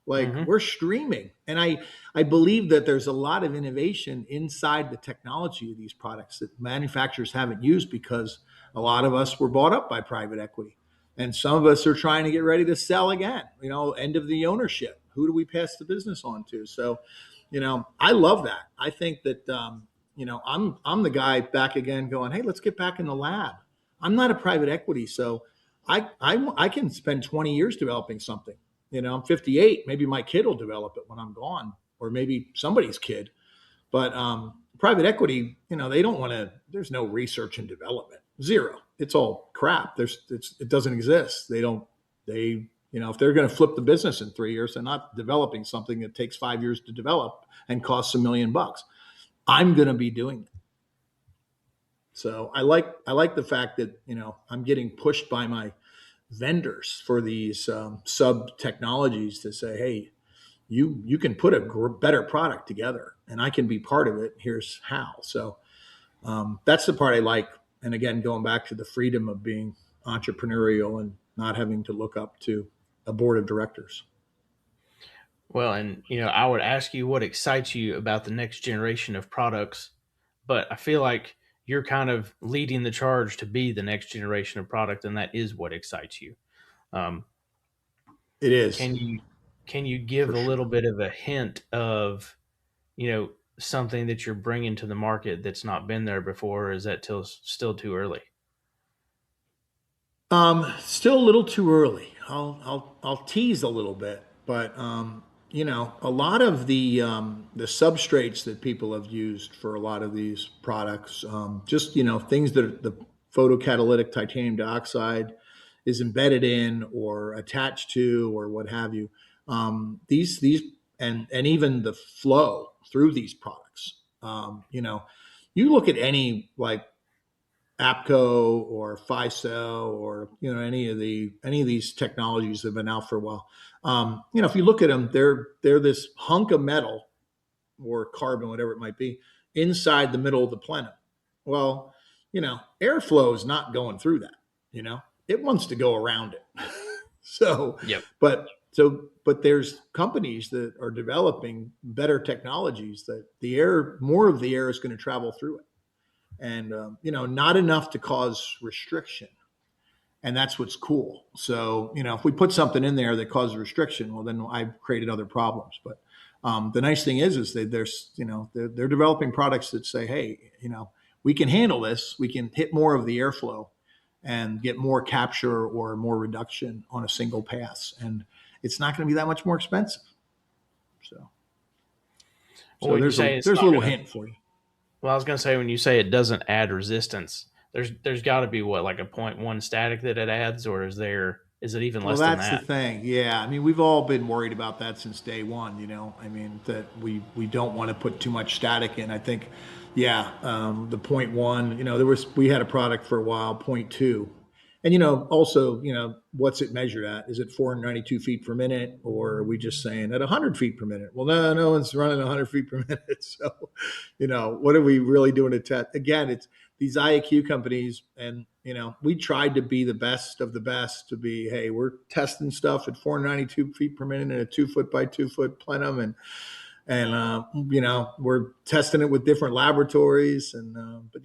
Like we're streaming. And I believe that there's a lot of innovation inside the technology of these products that manufacturers haven't used because a lot of us were bought up by private equity. And some of us are trying to get ready to sell again, end of the ownership. Who do we pass the business on to? So, I love that. I think that, I'm the guy back again going, hey, let's get back in the lab. I'm not a private equity. So I can spend 20 years developing something. I'm 58. Maybe my kid will develop it when I'm gone, or maybe somebody's kid. But private equity, they don't want to. There's no research and development. Zero. It's all crap. It doesn't exist. If they're going to flip the business in 3 years, they're not developing something that takes 5 years to develop and costs $1 million. I'm going to be doing it. So I like the fact that, I'm getting pushed by my vendors for these sub technologies to say, hey, you can put a better product together and I can be part of it. Here's how. So that's the part I like. And again, going back to the freedom of being entrepreneurial and not having to look up to a board of directors. Well, and I would ask you what excites you about the next generation of products, but I feel like you're kind of leading the charge to be the next generation of product, and that is what excites you. It is. Can you give a little bit of a hint of, something that you're bringing to the market that's not been there before, or is that still too early? Still a little too early. I'll tease a little bit, but a lot of the substrates that people have used for a lot of these products, just things that the photocatalytic titanium dioxide is embedded in or attached to or what have you. These and even the flow through these products. You look at any like APCO or FICEL or any of these technologies that have been out for a while. If you look at them, they're this hunk of metal or carbon, whatever it might be, inside the middle of the plenum. Well, airflow is not going through that. It wants to go around it. Yep. But there's companies that are developing better technologies that more of the air is going to travel through it. and not enough to cause restriction. And that's what's cool. So, if we put something in there that causes restriction, well, then I've created other problems. But the nice thing is they're developing products that say, hey, we can handle this. We can hit more of the airflow and get more capture or more reduction on a single pass. And it's not going to be that much more expensive. So there's a little hint for you. Well, I was going to say, when you say it doesn't add resistance, there's got to be like a 0.1 static that it adds, or is it even less than that? Well, that's the thing. Yeah. I mean, we've all been worried about that since day one, that we don't want to put too much static in. I think, the 0.1, we had a product for a while, 0.2. And, also, what's it measured at? Is it 492 feet per minute, or are we just saying at 100 feet per minute? Well, no one's running 100 feet per minute. So, what are we really doing to test? Again, it's these IAQ companies, and, we tried to be the best of the best, to be, hey, we're testing stuff at 492 feet per minute in a 2 foot by 2 foot plenum. And we're testing it with different laboratories, but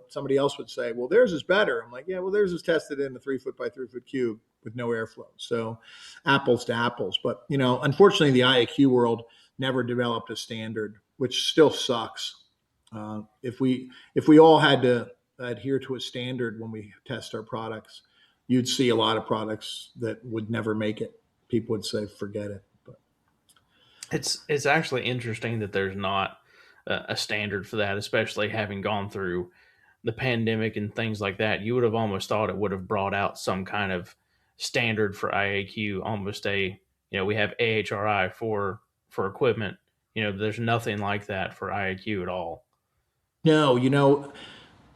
somebody else would say, well, theirs is better. I'm like, yeah, well, theirs is tested in a 3 foot by 3 foot cube with no airflow. So apples to apples. But, unfortunately, the IAQ world never developed a standard, which still sucks. If we all had to adhere to a standard when we test our products, you'd see a lot of products that would never make it. People would say, forget it. It's actually interesting that there's not a standard for that, especially having gone through the pandemic and things like that. You would have almost thought it would have brought out some kind of standard for IAQ, almost we have AHRI for equipment. There's nothing like that for IAQ at all. No,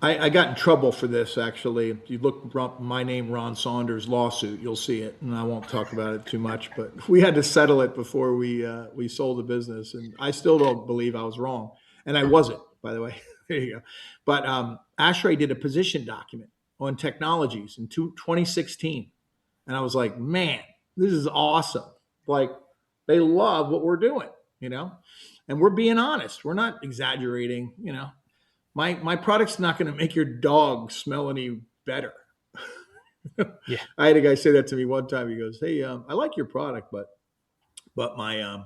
I got in trouble for this, actually. If you look up my name, Ron Saunders lawsuit, you'll see it. And I won't talk about it too much, but we had to settle it before we sold the business. And I still don't believe I was wrong. And I wasn't, by the way. There you go. But ASHRAE did a position document on technologies in 2016. And I was like, man, this is awesome. Like, they love what we're doing, and we're being honest. We're not exaggerating, My product's not going to make your dog smell any better. Yeah. I had a guy say that to me one time. He goes, hey, I like your product, but my,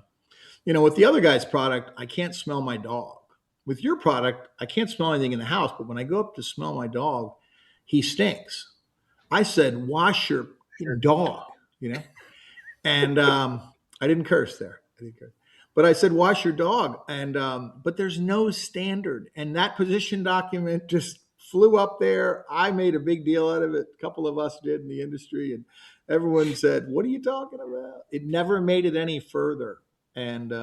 with the other guy's product, I can't smell my dog. With your product, I can't smell anything in the house, but when I go up to smell my dog, he stinks. I said, wash your dog, and I didn't curse there. But I said, wash your dog. And, but there's no standard. And that position document just flew up there. I made a big deal out of it. A couple of us did in the industry. And everyone said, what are you talking about? It never made it any further. And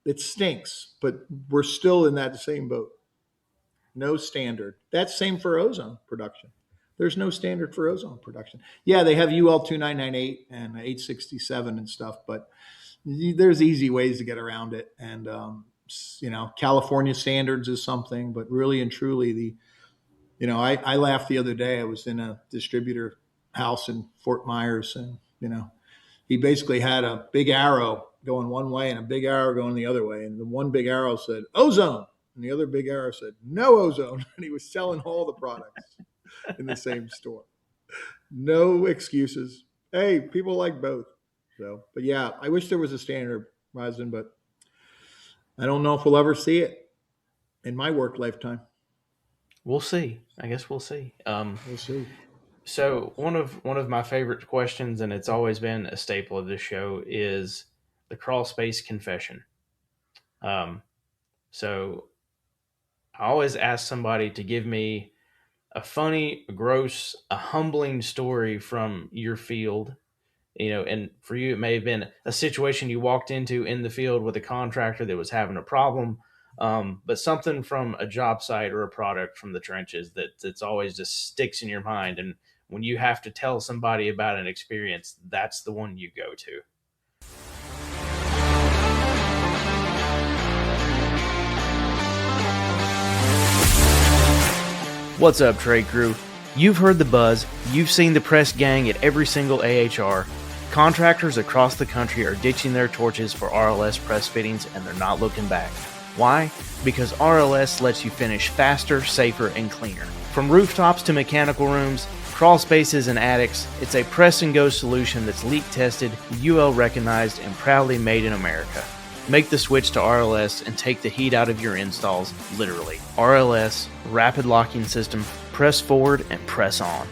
it stinks, but we're still in that same boat. No standard. That's same for ozone production. There's no standard for ozone production. Yeah, they have UL 2998 and 867 and stuff, but there's easy ways to get around it. And, California standards is something, but really and truly I laughed the other day. I was in a distributor house in Fort Myers, and, he basically had a big arrow going one way and a big arrow going the other way. And the one big arrow said ozone and the other big arrow said no ozone. And he was selling all the products in the same store. No excuses. Hey, people like both. So, but yeah, I wish there was a standard, Rhydon, but I don't know if we'll ever see it in my work lifetime. We'll see. I guess we'll see. We'll see. So one of my favorite questions, and it's always been a staple of this show, is the crawl space confession. So I always ask somebody to give me a funny, a gross, a humbling story from your field. And for you, it may have been a situation you walked into in the field with a contractor that was having a problem, but something from a job site or a product from the trenches that's always just sticks in your mind. And when you have to tell somebody about an experience, that's the one you go to. What's up, trade crew? You've heard the buzz. You've seen the press gang at every single AHR. Contractors across the country are ditching their torches for RLS press fittings, and they're not looking back. Why? Because RLS lets you finish faster, safer, and cleaner. From rooftops to mechanical rooms, crawl spaces, and attics, it's a press and go solution that's leak tested, UL recognized, and proudly made in America. Make the switch to RLS and take the heat out of your installs, literally. RLS, rapid locking system, press forward and press on.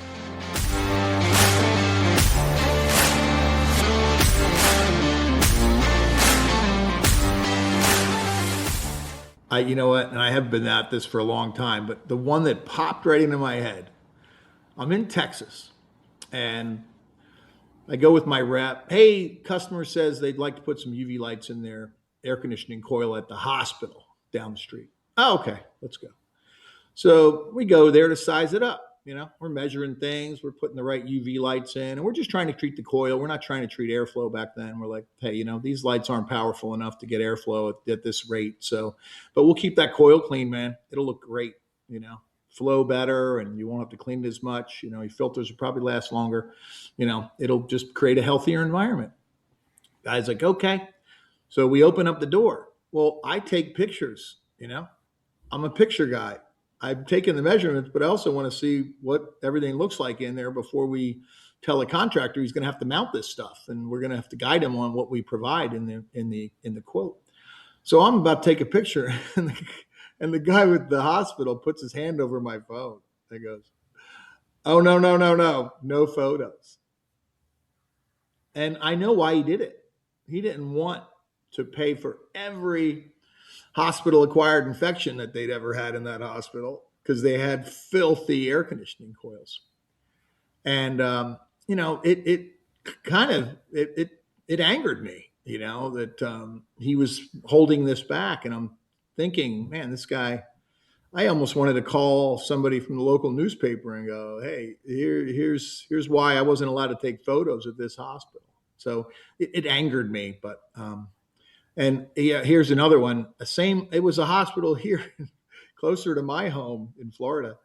You know what, and I have been at this for a long time, but the one that popped right into my head, I'm in Texas, and I go with my rep. Hey, customer says they'd like to put some UV lights in their air conditioning coil at the hospital down the street. Oh, okay, let's go. So we go there to size it up. We're measuring things. We're putting the right UV lights in, and we're just trying to treat the coil. We're not trying to treat airflow back then. We're like, hey, these lights aren't powerful enough to get airflow at this rate. So, but we'll keep that coil clean, man. It'll look great, flow better, and you won't have to clean it as much. Your filters will probably last longer. It'll just create a healthier environment. Guy's like, okay. So we open up the door. Well, I take pictures, I'm a picture guy. I've taken the measurements, but I also want to see what everything looks like in there before we tell the contractor he's going to have to mount this stuff, and we're going to have to guide him on what we provide in the quote. So I'm about to take a picture, and the guy with the hospital puts his hand over my phone and goes, "Oh, no photos." And I know why he did it. He didn't want to pay for every hospital-acquired infection that they'd ever had in that hospital, because they had filthy air conditioning coils. And it angered me, that he was holding this back. And I'm thinking, man, this guy, I almost wanted to call somebody from the local newspaper and go, hey, here's why I wasn't allowed to take photos at this hospital. So it angered me, but and yeah, here's another one. It was a hospital here, closer to my home in Florida,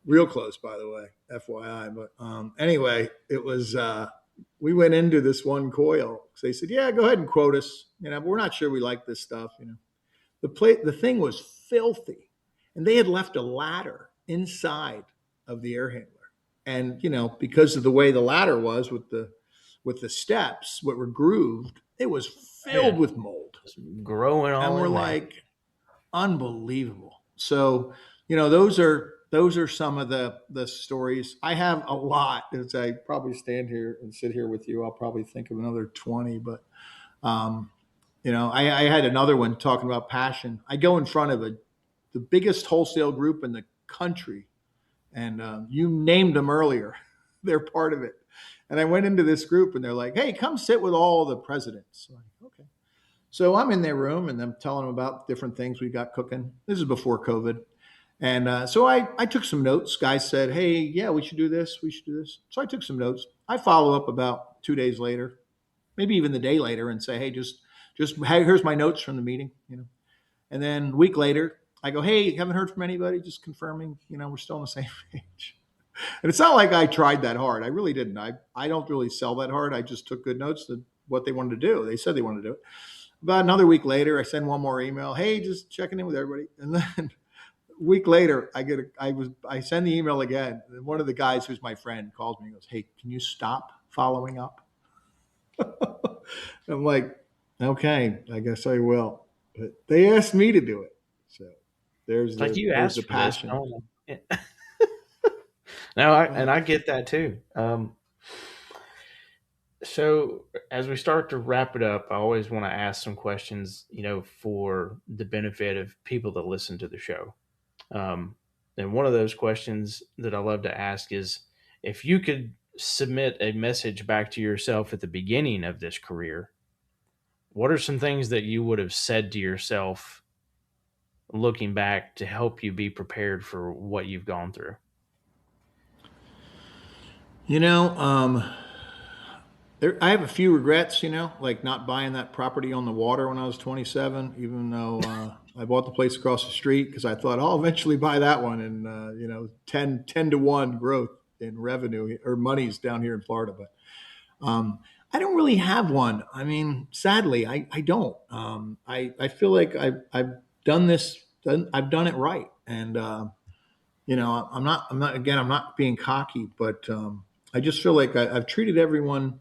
real close, by the way, FYI. But anyway, it was. We went into this one coil. So they said, "Yeah, go ahead and quote us. But we're not sure we like this stuff. The thing was filthy, and they had left a ladder inside of the air handler, and because of the way the ladder was with the steps, what were grooved, it was filled with mold. Just growing on. And we're like, unbelievable. So, those are some of the stories. I have a lot. As I probably stand here and sit here with you, I'll probably think of another 20, but I had another one talking about passion. I go in front of the biggest wholesale group in the country, and you named them earlier. They're part of it. And I went into this group, and they're like, hey, come sit with all the presidents. So I'm like, okay. So I'm in their room, and I'm telling them about different things we got cooking. This is before COVID. And so I took some notes. Guys said, hey, yeah, we should do this. We should do this. So I took some notes. I follow up about 2 days later, maybe even the day later, and say, hey, just hey, here's my notes from the meeting. And then a week later, I go, hey, haven't heard from anybody, just confirming, we're still on the same page. And it's not like I tried that hard. I really didn't. I don't really sell that hard. I just took good notes to what they wanted to do. They said they wanted to do it. About another week later, I send one more email. Hey, just checking in with everybody. And then a week later, I send the email again. And one of the guys who's my friend calls me and goes, hey, can you stop following up? I'm like, okay, I guess I will. But they asked me to do it. So there's the passion. No, I get that too. So as we start to wrap it up, I always want to ask some questions, for the benefit of people that listen to the show. And one of those questions that I love to ask is, if you could submit a message back to yourself at the beginning of this career, what are some things that you would have said to yourself looking back to help you be prepared for what you've gone through? I have a few regrets, like not buying that property on the water when I was 27, even though I bought the place across the street because I thought I'll eventually buy that one. And, 10 to 1 growth in revenue or monies down here in Florida. But I don't really have one. I mean, sadly, I don't. I feel like I've done this. I've done it right, and I'm not being cocky, but I just feel like I've treated everyone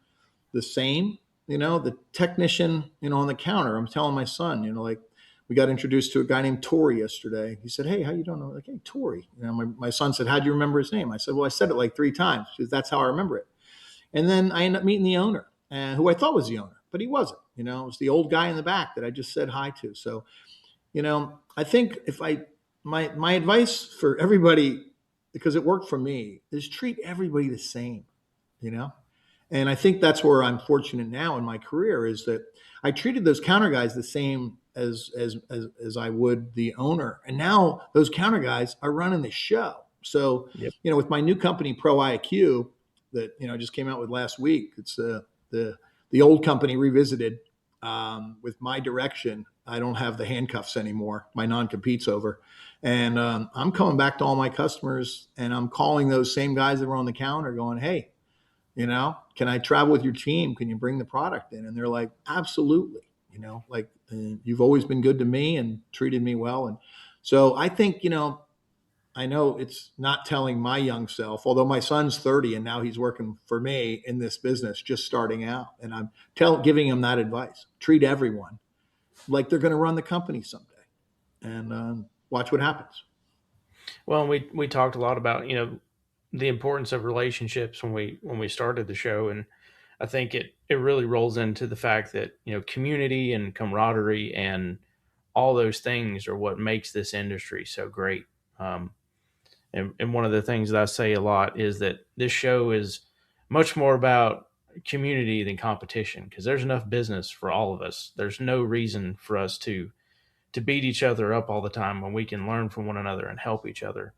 the same. The technician, on the counter. I'm telling my son, like we got introduced to a guy named Tori yesterday. He said, "Hey, how you doing?" I'm like, "Hey, Tori." My son said, "How do you remember his name?" I said, "Well, I said it like 3 times because that's how I remember it." And then I ended up meeting the owner, who I thought was the owner, but he wasn't. It was the old guy in the back that I just said hi to. So, I think if I my advice for everybody, because it worked for me, is treat everybody the same. You know, and I think that's where I'm fortunate now in my career is that I treated those counter guys the same as I would the owner, and now those counter guys are running the show. So, Yep. with my new company ProIAQ that just came out with last week, it's the old company revisited with my direction. I don't have the handcuffs anymore. My non-compete's over, and I'm coming back to all my customers, and I'm calling those same guys that were on the counter, going, "Hey, can I travel with your team? Can you bring the product in?" And they're like, "Absolutely." You've always been good to me and treated me well. And so I think, I know it's not telling my young self, although my son's 30 and now he's working for me in this business, just starting out. And I'm giving him that advice. Treat everyone like they're going to run the company someday, and watch what happens. Well, we talked a lot about the importance of relationships when we started the show, and I think it really rolls into the fact that community and camaraderie and all those things are what makes this industry so great. Um, and one of the things that I say a lot is that this show is much more about community than competition because there's enough business for all of us. There's no reason for us to beat each other up all the time when we can learn from one another and help each other.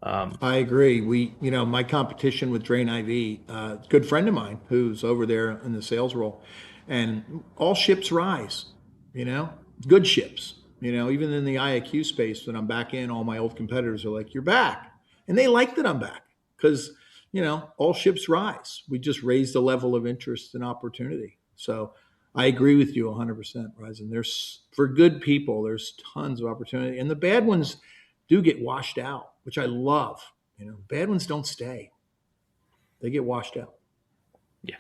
I agree. My competition with DrainIV, a good friend of mine who's over there in the sales role, and all ships rise, you know, good ships, even in the IAQ space, when I'm back in, all my old competitors are like, "You're back." And they like that I'm back because, all ships rise. We just raised the level of interest and opportunity. So I agree with you 100%, Ryzen. For good people, there's tons of opportunity, and the bad ones do get washed out, which I love. Bad ones don't stay; they get washed out. Yeah.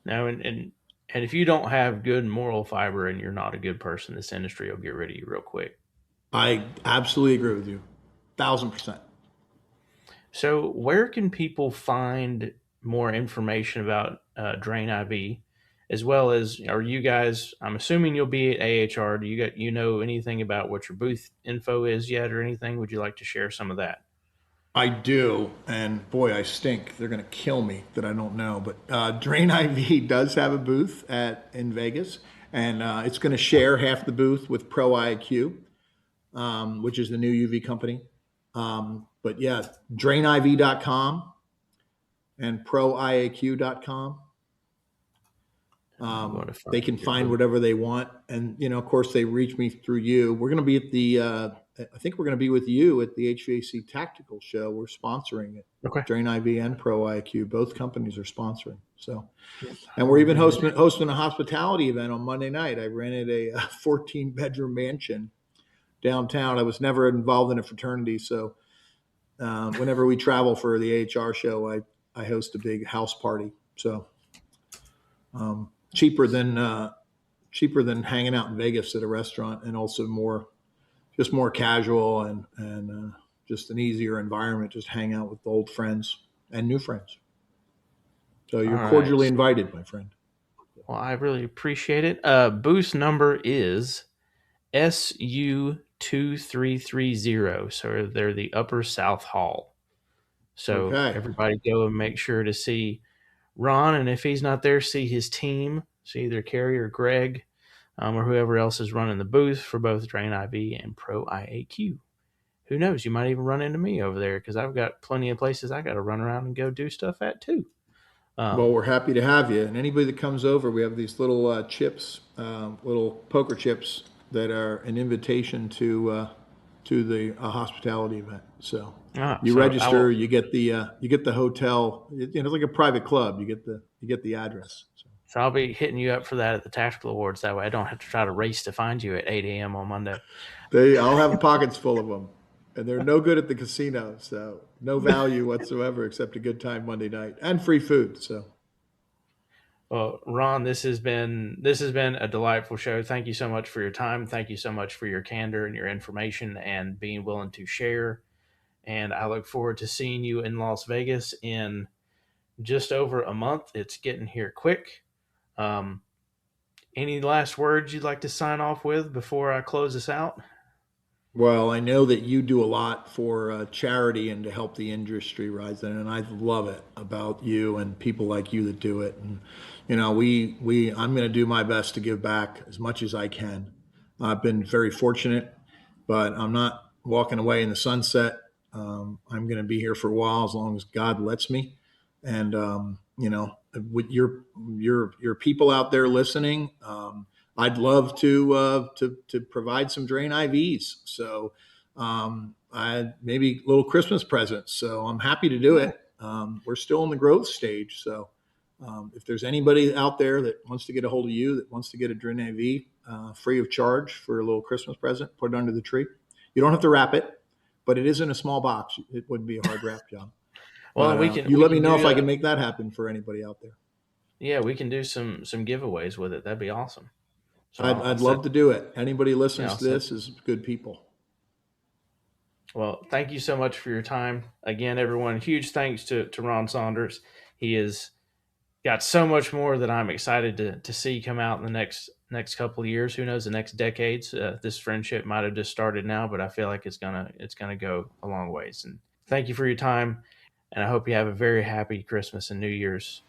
No, and if you don't have good moral fiber and you're not a good person, this industry will get rid of you real quick. I absolutely agree with you, 1,000%. So, where can people find more information about Drain IV, as well as are you guys? I'm assuming you'll be at AHR. Do you know anything about what your booth info is yet, or anything? Would you like to share some of that? I do, and boy, I stink. They're going to kill me that I don't know. But Drain IV does have a booth in Vegas, and it's going to share half the booth with ProIAQ, which is the new UV company. But yeah, drainiv.com and proiaq.com. I'm going to They find can your find booth. whatever they want, and of course, they reach me through you. We're going to be at I think we're going to be with you at the HVAC Tactical Show. We're sponsoring it. Okay. DrainIV and ProIAQ, both companies are sponsoring. So, Yep. and we're even hosting a hospitality event on Monday night. I rented a 14-bedroom mansion downtown. I was never involved in a fraternity, so whenever we travel for the AHR show, I host a big house party. So cheaper than hanging out in Vegas at a restaurant, and also more casual and just an easier environment. Just hang out with old friends and new friends. So All you're right. cordially invited, my friend. Well, I really appreciate it. Booth number is SU2330. So they're the Upper South Hall. So Okay. everybody go and make sure to see Ron, and if he's not there, see his team. See either Kerry or Greg, or whoever else is running the booth for both Drain IV and Pro IAQ. Who knows? You might even run into me over there because I've got plenty of places I got to run around and go do stuff at too. Well, Um, we're happy to have you. And anybody that comes over, we have these little chips, little poker chips that are an invitation to to the hospitality event. So So register, you get the hotel. It's like a private club. You get the address. So I'll be hitting you up for that at the Tactical Awards. That way I don't have to try to race to find you at 8 a.m. on Monday. I'll have pockets full of them, and they're no good at the casino. So no value whatsoever except a good time Monday night and free food. So. Well, Ron, this has been a delightful show. Thank you so much for your time. Thank you so much for your candor and your information and being willing to share. And I look forward to seeing you in Las Vegas in just over a month. It's getting here quick. Any last words you'd like to sign off with before I close this out? Well, I know that you do a lot for charity and to help the industry, Rhydon, and I love it about you and people like you that do it. And I'm going to do my best to give back as much as I can. I've been very fortunate, but I'm not walking away in the sunset. I'm going to be here for a while as long as God lets me. And with your people out there listening, I'd love to provide some DrainIVs. So I maybe little Christmas presents. So I'm happy to do it. We're still in the growth stage. So if there's anybody out there that wants to get a hold of you, that wants to get a DrainIV free of charge for a little Christmas present, put it under the tree. You don't have to wrap it, but it is in a small box. It wouldn't be a hard wrap job. Well, but, let me know if I can make that happen for anybody out there. Yeah, we can do some giveaways with it. That'd be awesome. So I'd love to do it. Anybody listening to this is good people. Well, thank you so much for your time. Again, everyone, huge thanks to Ron Saunders. He has got so much more that I'm excited to see come out in the next couple of years. Who knows, the next decades. This friendship might have just started now, but I feel like it's gonna go a long ways. And thank you for your time. And I hope you have a very happy Christmas and New Year's.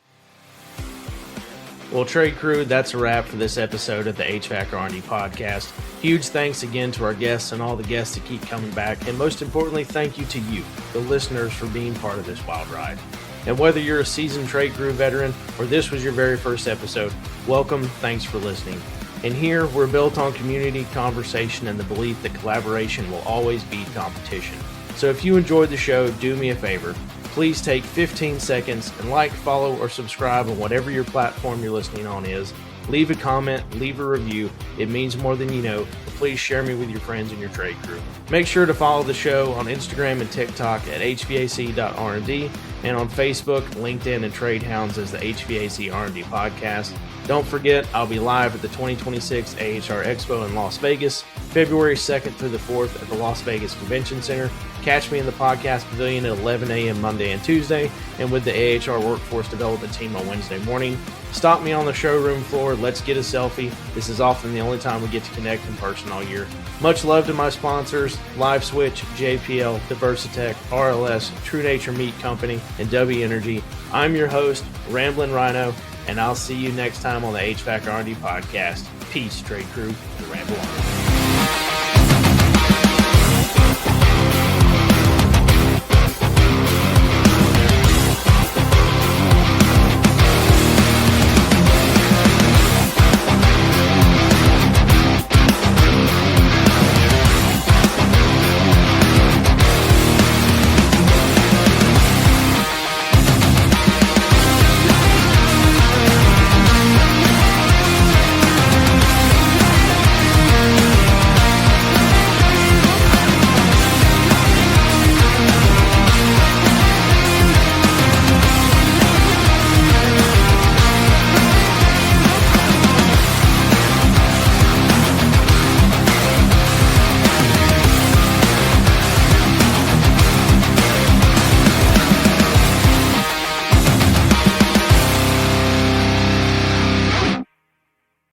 Well, Trade Crew, that's a wrap for this episode of the HVAC R&D podcast. Huge thanks again to our guests and all the guests that keep coming back. And most importantly, thank you to you, the listeners, for being part of this wild ride. And whether you're a seasoned Trade Crew veteran or this was your very first episode, welcome, thanks for listening. And here, we're built on community, conversation, and the belief that collaboration will always beat competition. So if you enjoyed the show, do me a favor. Please take 15 seconds and like, follow, or subscribe on whatever your platform you're listening on is. Leave a comment, leave a review. It means more than you know. Please share me with your friends and your trade crew. Make sure to follow the show on Instagram and TikTok at HVAC.R&D and on Facebook, LinkedIn, and Trade Hounds as the HVAC R&D podcast. Don't forget, I'll be live at the 2026 AHR Expo in Las Vegas, February 2nd through the 4th at the Las Vegas Convention Center. Catch me in the podcast pavilion at 11 a.m. Monday and Tuesday, and with the AHR Workforce Development team on Wednesday morning. Stop me on the showroom floor. Let's get a selfie. This is often the only time we get to connect in person all year. Much love to my sponsors, Live Switch, JPL, Diversitech, RLS, True Nature Meat Company, and W Energy. I'm your host, Ramblin Rhyno, and I'll see you next time on the HVAC R&D podcast. Peace, Trade Crew, and Ramble on.